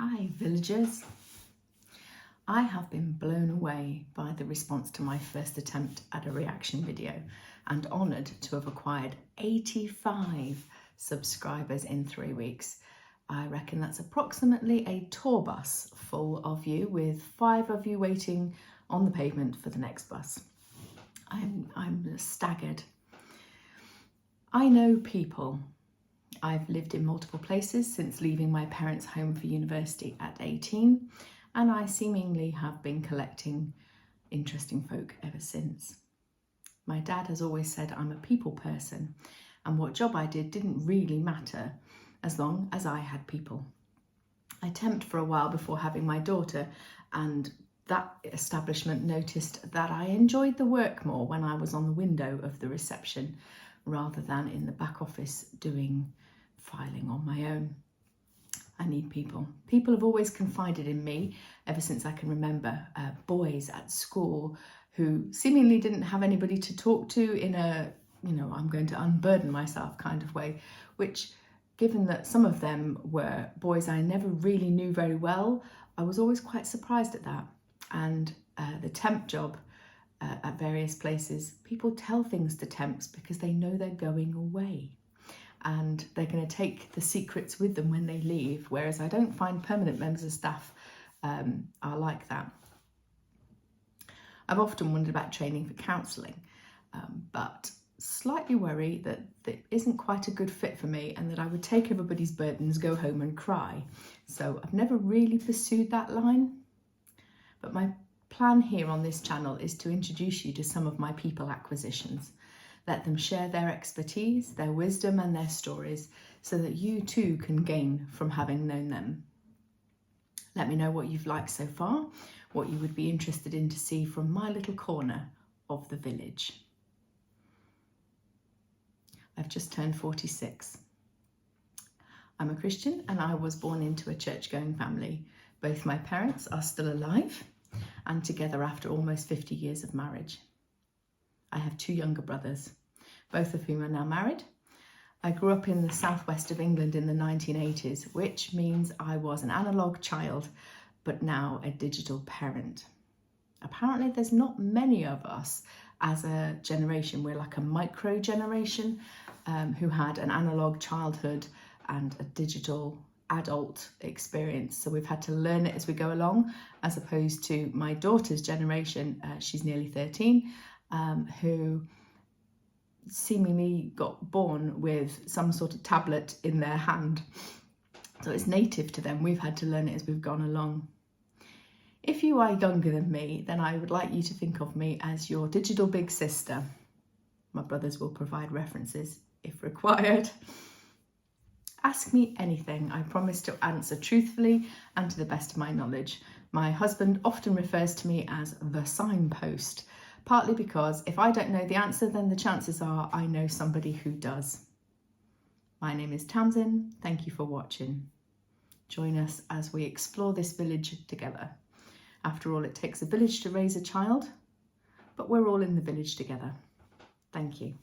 Hi villagers. I have been blown away by the response to my first attempt at a reaction video and honoured to have acquired 85 subscribers in 3 weeks. I reckon that's approximately a tour bus full of you, with 5 of you waiting on the pavement for the next bus. I'm staggered. I know people. I've lived in multiple places since leaving my parents' home for university at 18, and I seemingly have been collecting interesting folk ever since. My dad has always said I'm a people person, and what job I did didn't really matter as long as I had people. I temped for a while before having my daughter, and that establishment noticed that I enjoyed the work more when I was on the window of the reception rather than in the back office doing filing on my own. I need people. People have always confided in me ever since I can remember. Boys at school who seemingly didn't have anybody to talk to in a, I'm going to unburden myself kind of way, which, given that some of them were boys I never really knew very well, I was always quite surprised at that. And the temp job at various places, people tell things to temps because they know they're going away and they're going to take the secrets with them when they leave, whereas I don't find permanent members of staff are like that. I've often wondered about training for counselling, but slightly worry that it isn't quite a good fit for me and that I would take everybody's burdens, go home and cry. So I've never really pursued that line. But my plan here on this channel is to introduce you to some of my people acquisitions. Let them share their expertise, their wisdom and their stories so that you too can gain from having known them. Let me know what you've liked so far, what you would be interested in to see from my little corner of the village. I've just turned 46. I'm a Christian and I was born into a church-going family. Both my parents are still alive and together after almost 50 years of marriage. I have 2 younger brothers, both of whom are now married. I grew up in the southwest of England in the 1980s, which means I was an analogue child, but now a digital parent. Apparently there's not many of us as a generation. We're like a micro generation who had an analogue childhood and a digital adult experience. So we've had to learn it as we go along, as opposed to my daughter's generation, she's nearly 13, who seemingly got born with some sort of tablet in their hand. So it's native to them. We've had to learn it as we've gone along. If you are younger than me, then I would like you to think of me as your digital big sister. My brothers will provide references if required. Ask me anything. I promise to answer truthfully and to the best of my knowledge. My husband often refers to me as the signpost, partly because if I don't know the answer, then the chances are I know somebody who does. My name is Tamsin. Thank you for watching. Join us as we explore this village together. After all, it takes a village to raise a child, but we're all in the village together. Thank you.